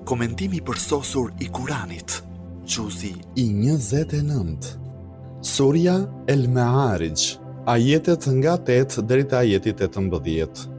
Komentimi përsosur I Kuranit. Gjuzi I 29. Surja El Ma'arij, ajetet nga 8 deri te ajeti 18.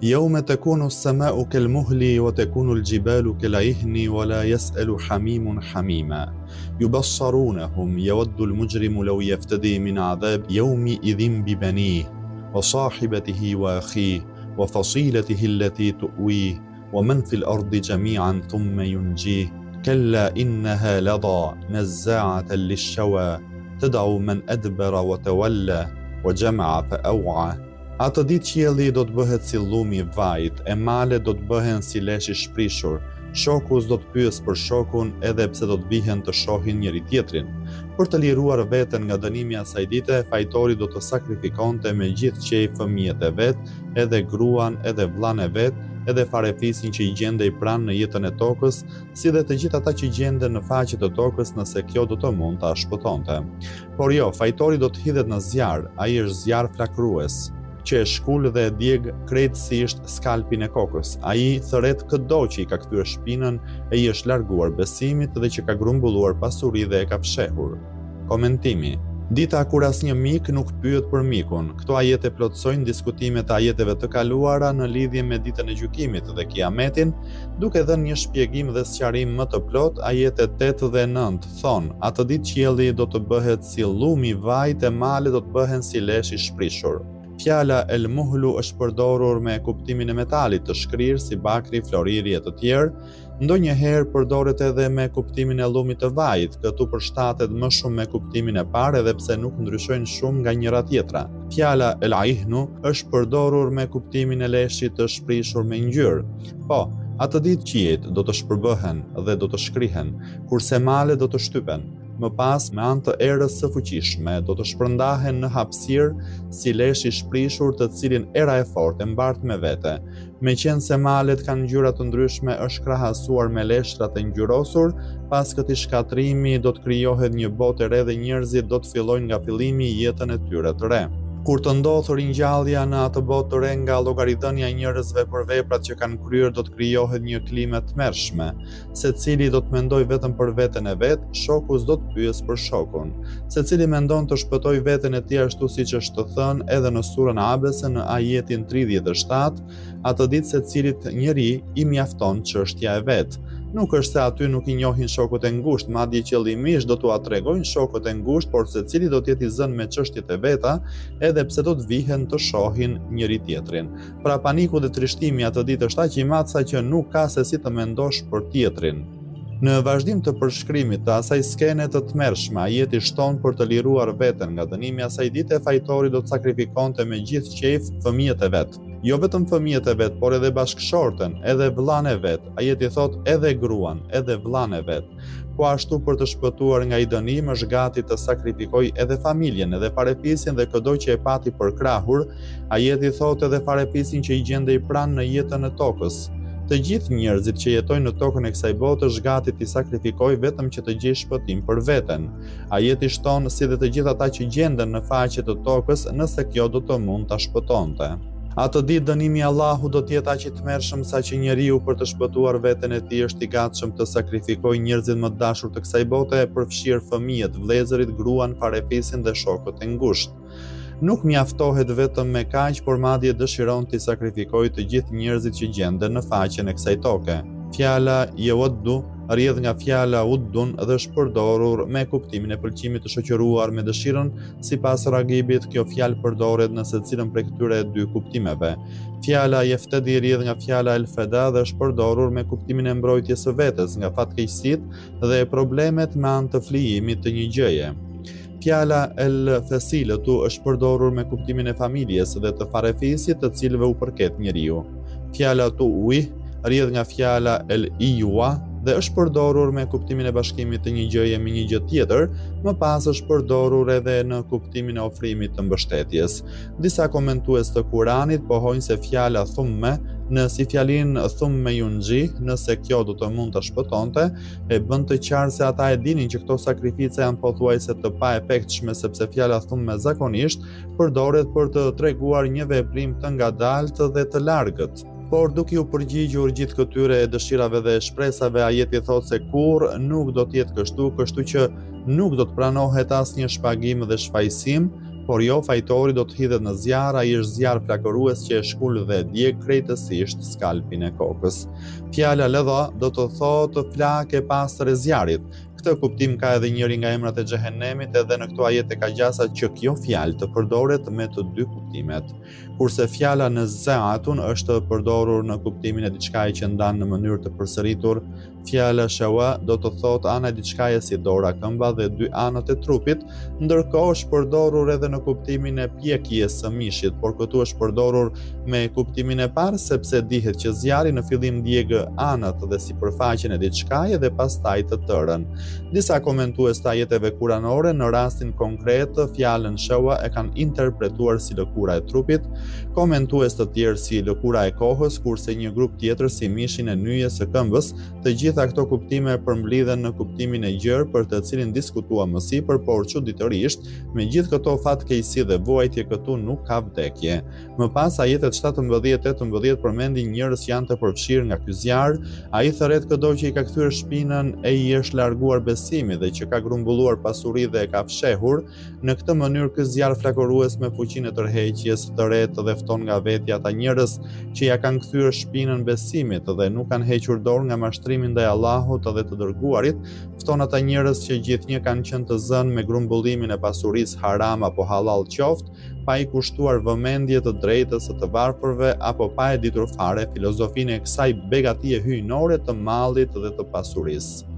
يوم تكون السماء كالمهل وتكون الجبال كالعهن ولا يسأل حميم حميما يبصرونهم يود المجرم لو يفتدي من عذاب يومئذ ببنيه وصاحبته وأخيه وفصيلته التي تؤويه ومن في الأرض جميعا ثم ينجيه كلا إنها لظى نزاعة للشوى تدعو من أدبر وتولى وجمع فأوعى. Atë ditë qielli do të bëhet si llumi I vajit, e malet do të bëhen si lesh I shprishur, shoku do të pyes për shokun edhe pse do të vihen të shohin njëri tjetrin. Për të liruar veten nga dënimi I asaj dite, fajtori do të sakrifikonte me gjithë qej fëmijët e vet, edhe gruan, edhe vllain e vet, edhe farefisin që I gjendej pranë në jetën e tokës, si dhe të gjithë ata që gjenden në faqe të tokës nëse kjo do të mund ta shpëtonte. Por jo, fajtori do të hidhet në zjarr, ai është zjarr flakrues, që e shkull dhe e djeg krejtësisht skalpin e kokës. Ai thret çdo që I ka kthyer shpinën e I është larguar besimit dhe që ka grumbulluar pasuri dhe e ka fshehur. Komentimi. Dita kur asnjë mik nuk pyet për mikun. Këto ajete plotësojnë diskutimet e ajeteve të kaluara në lidhje me ditën e gjykimit dhe kiametin, duke dhënë një shpjegim dhe sqarim më të plot. Ajetet 8 dhe 9 thon: atë ditë qielli do të bëhet si llumi I vajit e malet do të bëhen si lesh I shprishur. Fjala El Muhlu është përdorur me kuptimin e metalit të shkrirë si bakri, floriri e të tjerë, ndonjëherë përdoret edhe me kuptimin e llumit të vajit, këtu përshtatet më shumë me kuptimin e parë edhe pse nuk ndryshojnë shumë nga njëra tjetra. Fjala El Aihnu është përdorur me kuptimin e leshit të shprishur me ngjyrë. Po, atë ditë qiejt do të shpërbëhen dhe do të shkrihen, kurse malet do të shtypen. Më pas, me anë të erës së fuqishme, do të shpërndahen në hapësirë si lesh I shprishur të cilin era e fortë e mbart me vete. Meqense malet kanë ngjyra të ndryshme, është krahasuar me leshtrat e ngjyrosur, pas këtij shkatrimi do të krijohet një botë e re dhe njerëzit do të fillojnë nga fillimi jetën e tyre të re. Kur të ndodhë ringjallja në atë botë të re nga llogaridhënia e njerëzve për veprat që kanë kryer, do të krijohet një klimë të tmerrshme. Secili do të mendojë vetëm për veten e vet, shoku s'do të pyes për shokun. Secili mendon të shpëtojë veten e tij ashtu siç është thënë edhe në surën Abese në ajetin 37, atë ditë secilit njeri I mjafton çështja e vet. Nuk është se aty nuk I njohin shokut e ngushtë, madje qëllimisht do t'ua tregojnë shokut e ngushtë, por secili do të jetë I zënë me çështjet e veta, edhe pse do të vihen të shohin njëri tjetrin. Pra paniku dhe trishtimi atë ditë është aq I madh sa që nuk ka se si të mendosh për tjetrin. Në vazhdim të përshkrimit të asaj skene të tmerrshme, ajeti shton për të liruar veten nga dënimi I asaj dite, fajtori do të sakrifikonte me gjithë qejf fëmijët e vet. Jo vetëm fëmijët e vet, por edhe bashkëshorten, edhe vllain e vet. Ajeti thot edhe gruan, edhe vllain e vet. Po ashtu për të shpëtuar nga I dënim është gati të sakrifikoj edhe familjen, edhe farefisin dhe çdo që e pati përkrahur. Ajeti thot edhe farefisin që I gjendej pranë në jetën e tokës. Të gjithë njerëzit që jetojnë në tokën e kësaj bote është gati t'i sakrifikoj vetëm që të gjejë shpëtim për veten. Ajeti shton si dhe të gjithë ata që gjenden në faqe të tokës nëse kjo do të mund ta shpëtonte. Atë ditë dënimi I Allahut do të jetë aq I tmerrshëm sa që njeriu për të shpëtuar veten e tij është I gatshëm të sakrifikojë njerëzit më të dashur të kësaj bote, përfshir fëmijët, vëllezërit, gruan, farefisin dhe shokët e ngushtë. Nuk mjaftohet vetëm me kaq, por madje dëshiron t'i sakrifikojë të gjithë njerëzit që gjenden në faqen e kësaj toke. Fjala yawaddu rrjedh nga fjala uddun dhe është përdorur me kuptimin e pëlqimit të shoqëruar me dëshirën. Sipas Ragibit, kjo fjalë përdoret në secilën prej këtyre dy kuptimeve. Fjala yeftadi rrjedh nga fjala el-feda dhe është përdorur me kuptimin e mbrojtjes së vetes nga fatkeqësitë dhe problemet me anë të flijimit të një gjëje. Fjala el-fesilatu është përdorur me kuptimin e familjes dhe të farefisit të cilëve u përket njeriu. Fjala tuwi rrjedh nga fjala el-iwa dhe është përdorur me kuptimin e bashkimit të një gjëje me një gjë tjetër, më pas është përdorur edhe në kuptimin e ofrimit të mbështetjes. Disa komentues të Kuranit pohojnë se fjala thumme në si fjalin thumme yunji, nëse kjo do të mund të shpëtonte, e bën të qartë se ata e dinin që këto sakrifica janë pothuajse të pa efektshme, sepse fjala thumme zakonisht përdoret për të treguar një veprim të ngadaltë dhe të largët. por duke u përgjigjur gjithë këtyre dëshirave dhe shpresave, ajeti thotë se kurrë nuk do të jetë kështu që nuk do të pranohet asnjë shpagim dhe shfaqsim, por jo, fajtori do të hidhet në zjarr, ai është zjarr flakërues që e shkul dhe djeg krejtësisht skalpin e kokës. Fjala lëdha do të thotë flakë e pastër e zjarrit. Këtë kuptim ka edhe njëri nga emrat e xhehenemit, edhe në këto ajete ka gjasa që kjo fjalë të përdoret me të dy kuptimet. Kurse fjala në zaatun është përdorur në kuptimin e diçkaje që ndan në mënyrë të përsëritur, fjala shawa do të thotë ana e diçkaje si dora, këmba dhe dy anët e trupit, ndërkohë është përdorur edhe në kuptimin e pjekjes së mishit, por këtu është përdorur me kuptimin e parë sepse dihet që zjarri në fillim ndjeg anët dhe sipërfaqen e diçkaje dhe pastaj të tërën. Disa komentues të ajeteve kuranore në rastin konkret fjalën shawa e kanë interpretuar si lëkura e trupit, komentues të tjerë si lëkura e kohës, kurse një grup tjetër si mishin e nyjes së këmbës. Të gjitha këto kuptime përmblidhen në kuptimin e gjerë për të cilin diskutuam më sipër, por çuditërisht, me gjithë këto fatkeqësi dhe vuajtje këtu nuk ka vdekje. Më pas ajetet 17-18 përmendin njerëz janë të përfshirë nga ky zjarr, ai thret këdo që i ka kthyer shpinën e i është larguar besimi dhe që ka grumbulluar pasuri dhe e ka fshehur. Në këtë mënyrë ky zjarr flakërues me fuqinë e tërheqjes tërhet dhe fton nga vetja ata njerëz që ja kanë kthyer shpinën besimit dhe nuk kanë hequr dorë nga mashtrimi ndaj Allahut dhe të dërguarit, fton ata njerëz që gjithnjë kanë qenë të zënë me grumbullimin e pasurisë haram apo halal qoftë, pa i kushtuar vëmendje të drejtës së të varfërve apo pa e ditur fare filozofinë e kësaj begatie hyjnore të mallit dhe të pasurisë.